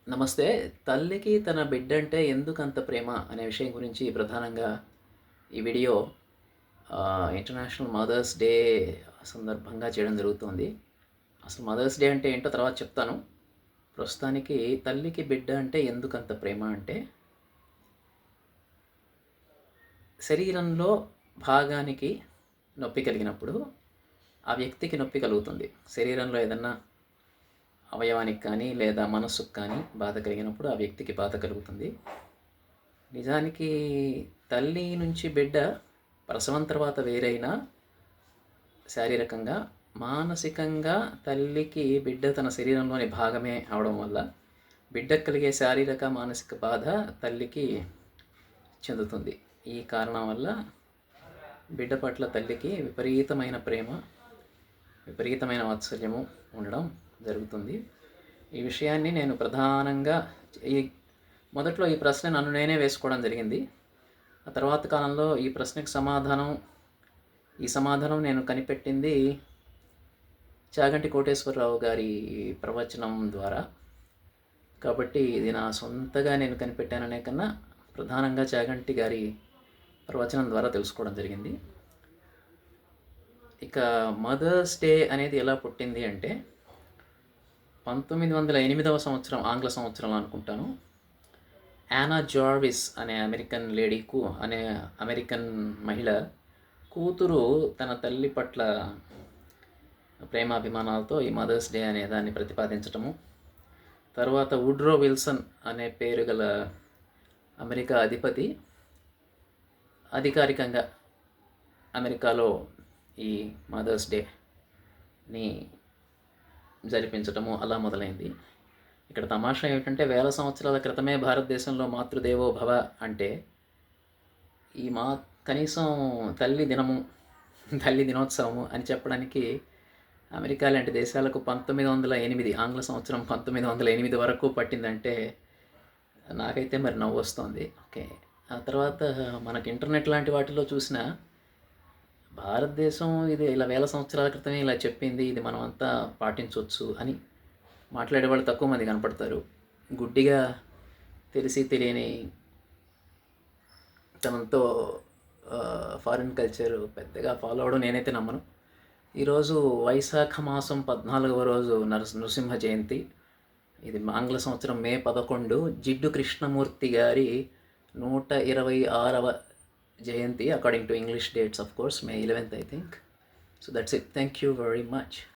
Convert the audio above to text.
నమస్తే. తల్లికి తన బిడ్డంటే ఎందుకంత ప్రేమ అనే విషయం గురించి ప్రధానంగా ఈ వీడియో ఇంటర్నేషనల్ మదర్స్ డే సందర్భంగా చేయడం జరుగుతుంది. అసలు మదర్స్ డే అంటే ఏంటో తర్వాత చెప్తాను. ప్రస్తుతానికి తల్లికి బిడ్డ అంటే ఎందుకంత ప్రేమ అంటే, శరీరంలో భాగానికి నొప్పి కలిగినప్పుడు ఆ వ్యక్తికి నొప్పి కలుగుతుంది. శరీరంలో ఏదన్నా అవయవానికి కానీ లేదా మనస్సుకు కానీ బాధ కలిగినప్పుడు ఆ వ్యక్తికి బాధ కలుగుతుంది. నిజానికి తల్లి నుంచి బిడ్డ ప్రసవం తర్వాత వేరైనా శారీరకంగా, మానసికంగా తల్లికి బిడ్డ తన శరీరంలోని భాగమే అవడం వల్ల బిడ్డకు కలిగే శారీరక, మానసిక బాధ తల్లికి చెందుతుంది. ఈ కారణం వల్ల బిడ్డ పట్ల తల్లికి విపరీతమైన ప్రేమ, విపరీతమైన వాత్సల్యము ఉండడం జరుగుతుంది. ఈ విషయాన్ని నేను ప్రధానంగా మొదట్లో ఈ ప్రశ్న నన్ను నేనే వేసుకోవడం జరిగింది. ఆ తర్వాత కాలంలో ఈ ప్రశ్నకు సమాధానం నేను కనిపెట్టింది చాగంటి కోటేశ్వరరావు గారి ప్రవచనం ద్వారా. కాబట్టి ఇది నా సొంతగా నేను కనిపెట్టాననే కన్నా ప్రధానంగా చాగంటి గారి ప్రవచనం ద్వారా తెలుసుకోవడం జరిగింది. ఇక మదర్స్ డే అనేది ఎలా పుట్టింది అంటే 1908వ సంవత్సరం, ఆంగ్ల సంవత్సరంలో అనుకుంటాను. యానా జార్విస్ అనే అమెరికన్ మహిళ కూతురు తన తల్లి పట్ల ప్రేమాభిమానాలతో ఈ మదర్స్ డే అనే దాన్ని ప్రతిపాదించటము, తర్వాత వుడ్రో విల్సన్ అనే పేరు గల అమెరికా అధిపతి అధికారికంగా అమెరికాలో ఈ మదర్స్ డేని జరిపించటము అలా మొదలైంది. ఇక్కడ తమాషా ఏమిటంటే, వేల సంవత్సరాల క్రితమే భారతదేశంలో మాతృదేవో భవ అంటే కనీసం తల్లి దినోత్సవము అని చెప్పడానికి అమెరికా లాంటి దేశాలకు 1908 ఆంగ్ల సంవత్సరం 1908 వరకు పట్టిందంటే నాకైతే మరి నవ్వు వస్తుంది. ఓకే, ఆ తర్వాత మనకి ఇంటర్నెట్ లాంటి వాటిలో చూసిన భారతదేశం ఇది ఇలా వేల సంవత్సరాల క్రితమే ఇలా చెప్పింది, ఇది మనం అంతా పాటించవచ్చు అని మాట్లాడేవాళ్ళు తక్కువ మంది కనపడతారు. గుడ్డిగా తెలిసి తెలియని తనంతో ఫారిన్ కల్చర్ పెద్దగా ఫాలో అవడం నేనైతే నమ్మను. ఈరోజు వైశాఖ మాసం 14వ రోజు నృసింహ జయంతి. ఇది ఆంగ్ల సంవత్సరం మే 11 జిడ్డు కృష్ణమూర్తి గారి 126వ జయంతి, according to English dates, of course, May 11th, I think. So that's it. Thank you very much.